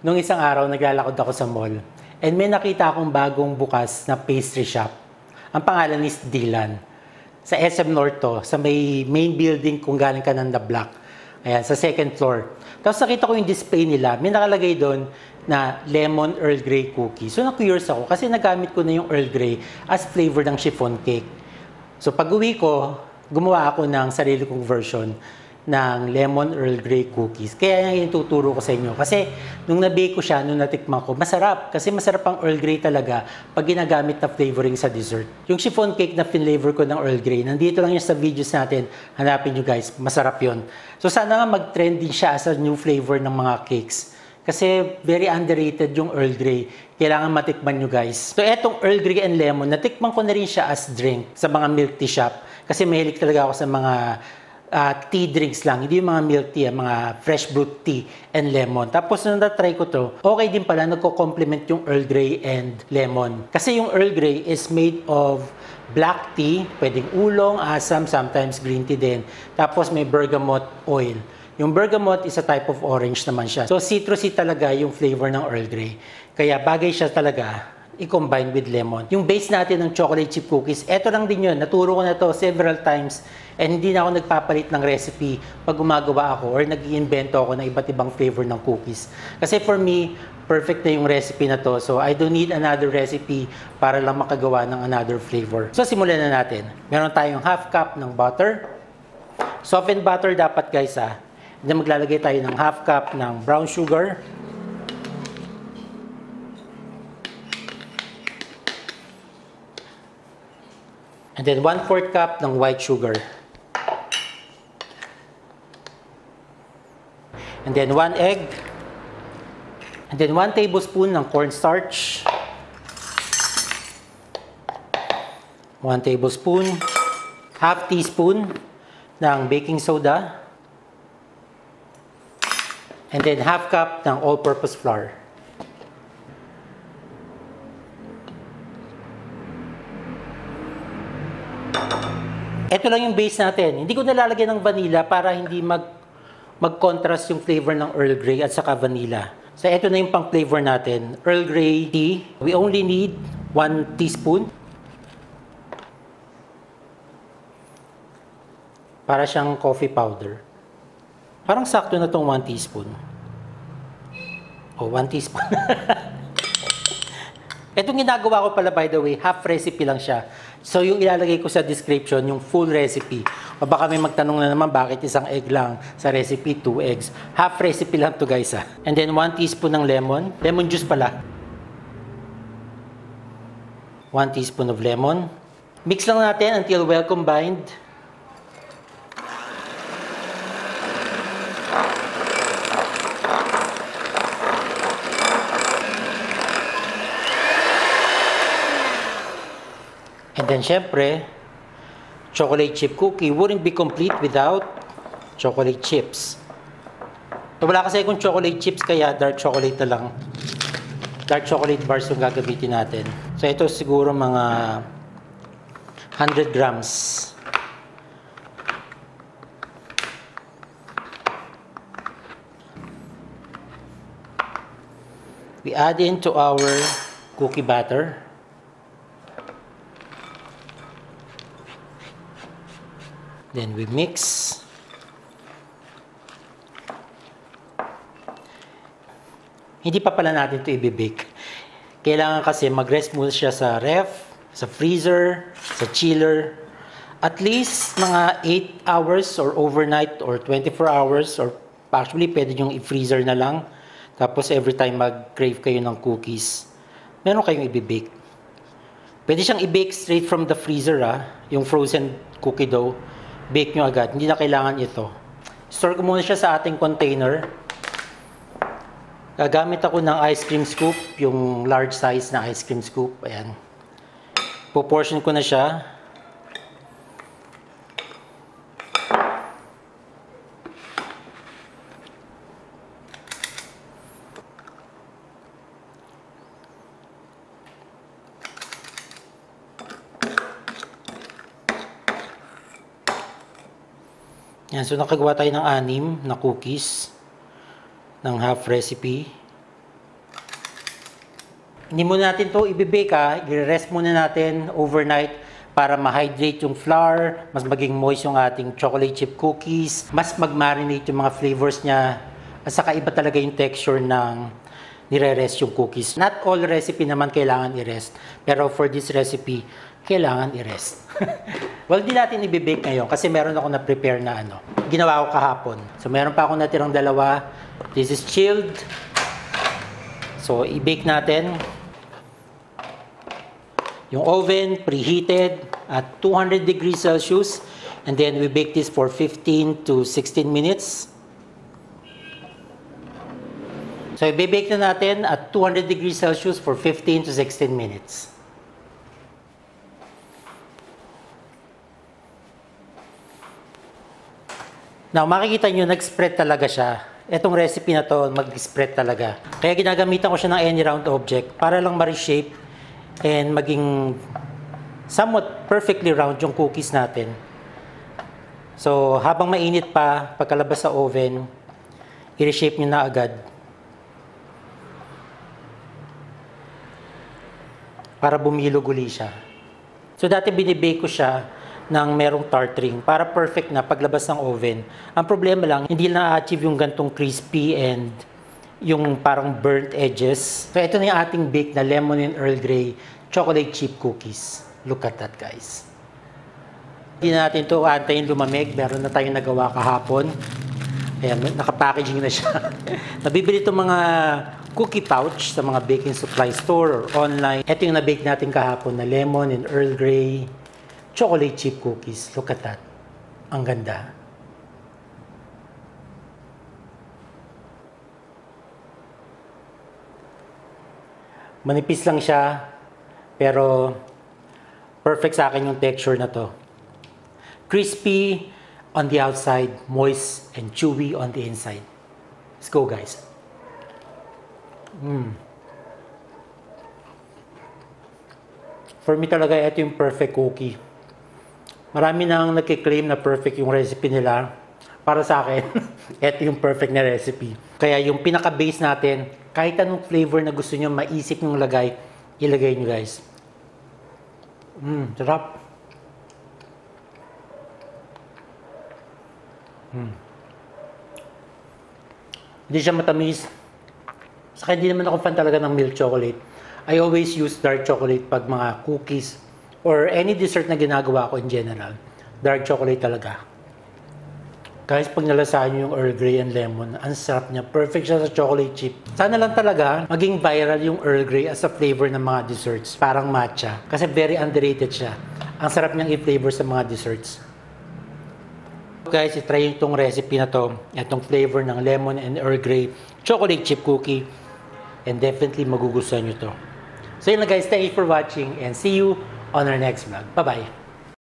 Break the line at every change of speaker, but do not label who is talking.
Nung isang araw, naglalakad ako sa mall and may nakita akong bagong bukas na pastry shop. Ang pangalan is Dylan. Sa SM North to, sa may main building kung galing ka ng The Block. Ayan, sa second floor. Tapos nakita ko yung display nila. May nakalagay doon na lemon Earl Grey cookie. So na-curious ako kasi nagamit ko na yung Earl Grey as flavor ng chiffon cake. So pag uwi ko, gumawa ako ng sarili kong version ng lemon Earl Grey cookies. Kaya yung tuturo ko sa inyo. Kasi nung na-bake ko siya, nung natikman ko, masarap. Kasi masarap ang Earl Grey talaga pag ginagamit na flavoring sa dessert. Yung chiffon cake na flavor ko ng Earl Grey, nandito lang yan sa videos natin. Hanapin nyo guys, masarap yon. So sana nga mag-trend din siya as a new flavor ng mga cakes. Kasi very underrated yung Earl Grey. Kailangan matikman nyo guys. So etong Earl Grey and Lemon, natikman ko na rin siya as drink sa mga milk tea shop. Kasi mahilig talaga ako sa mga tea drinks lang, hindi yung mga milk tea, mga fresh brewed tea and lemon. Tapos nung na-try ko to, okay din pala, nagko-complement yung Earl Grey and lemon. Kasi yung Earl Grey is made of black tea, pwedeng oolong, asam, sometimes green tea din. Tapos may bergamot oil. Yung bergamot is a type of orange naman siya. So citrusy talaga yung flavor ng Earl Grey. Kaya bagay siya talaga i-combine with lemon. Yung base natin ng chocolate chip cookies, eto lang din yun. Naturo ko na to several times and hindi na ako nagpapalit ng recipe pag gumagawa ako or nag-iimbento ako ng iba't ibang flavor ng cookies. Kasi for me, perfect na yung recipe na to. So I don't need another recipe para lang makagawa ng another flavor. So simulan na natin. Meron tayong half cup ng butter. Softened butter dapat guys ha. Then maglalagay tayo ng half cup ng brown sugar. And then 1/4 cup ng white sugar. And then 1 egg. And then 1 tablespoon ng cornstarch. 1 tablespoon. Half teaspoon ng baking soda. And then half cup ng all-purpose flour. Ito lang yung base natin. Hindi ko nalalagyan ng vanilla para hindi mag-contrast yung flavor ng Earl Grey at saka vanilla. So ito na yung pang flavor natin. Earl Grey tea. We only need 1 teaspoon. Para siyang coffee powder. Parang sakto na tong 1 teaspoon. Oh, 1 teaspoon. Itong ginagawa ko pala, by the way, half recipe lang siya. So yung ilalagay ko sa description, yung full recipe. O baka may magtanong na naman bakit isang egg lang sa recipe, 2 eggs. Half recipe lang to guys ha. And then 1 teaspoon ng lemon. Lemon juice pala. 1 teaspoon of lemon. Mix lang natin until well combined. And then, syempre, chocolate chip cookie wouldn't be complete without chocolate chips. So, wala kasi akong chocolate chips, kaya dark chocolate na lang. Dark chocolate bars yung gagamitin natin. So, ito siguro mga 100 grams. We add into our cookie batter. Then we mix. Hindi pa pala natin ito i-bake. Kailangan kasi mag-rest muna siya sa ref, sa freezer, sa chiller. At least mga 8 hours or overnight or 24 hours or actually pwede yung i-freezer na lang. Tapos every time mag-crave kayo ng cookies, meron kayong i-bake. Pwede siyang i-bake straight from the freezer yung frozen cookie dough. Bake nyo agad. Hindi na kailangan ito. Store ko muna siya sa ating container. Gagamit ako ng ice cream scoop, yung large size na ice cream scoop. Ayan. Proportion ko na siya. Yan, so nakagawa tayo ng 6 na cookies ng half recipe. Hindi muna natin to i-bake i-rest muna natin overnight para ma-hydrate yung flour, mas maging moist yung ating chocolate chip cookies, mas mag-marinate yung mga flavors niya, at saka iba talaga yung texture ng nire-rest yung cookies. Not all recipe naman kailangan i-rest, pero for this recipe, kailangan i-rest. Well, di natin i-bake ngayon kasi meron ako na-prepare na ginawa ko kahapon. So, meron pa ako natirang dalawa. This is chilled. So, i-bake natin. Yung oven, preheated at 200 degrees Celsius. And then, we bake this for 15 to 16 minutes. So, i-bake na natin at 200 degrees Celsius for 15 to 16 minutes. Now, makikita nyo, nag-spread talaga siya. Itong recipe na to, mag-spread talaga. Kaya ginagamitan ko siya ng any round object para lang ma-reshape and maging somewhat perfectly round yung cookies natin. So, habang mainit pa, pagkalabas sa oven, i-reshape nyo na agad. Para bumilog uli siya. So, dati binibake ko siya ng merong tart ring para perfect na paglabas ng oven. Ang problema lang, hindi na-achieve yung gantong crispy and yung parang burnt edges. So, ito na yung ating bake na lemon and Earl Grey chocolate chip cookies. Look at that, guys. Hindi na natin ito antayin lumamig. Meron na tayong nagawa kahapon. Ayan, nakapackaging na siya. Nabibili itong mga cookie pouch sa mga baking supply store or online. Ito yung na-bake natin kahapon na lemon and Earl Grey chocolate chip cookies. Look at that. Ang ganda. Manipis lang siya, pero perfect sa akin yung texture na to. Crispy on the outside, moist and chewy on the inside. Let's go, guys. For me talaga, ito yung perfect cookie. Marami nang nagkiklaim na perfect yung recipe nila. Para sa akin, ito yung perfect na recipe. Kaya yung pinaka-base natin, kahit anong flavor na gusto nyo, maisip nyo lagay, ilagay nyo, guys. Sarap. Hindi siya matamis. Saka hindi naman ako fan talaga ng milk chocolate. I always use dark chocolate pag mga cookies or any dessert na ginagawa ko in general. Dark chocolate talaga. Guys, pag nalasahan nyo yung Earl Grey and lemon, ang sarap niya. Perfect siya sa chocolate chip. Sana lang talaga maging viral yung Earl Grey as a flavor ng mga desserts. Parang matcha. Kasi very underrated siya. Ang sarap niyang i-flavor sa mga desserts. Guys, itry yung itong recipe na to. Itong flavor ng lemon and Earl Grey chocolate chip cookie. And definitely magugustuhan nyo to. So yun lang guys, thank you for watching and see you on our next vlog. Bye-bye!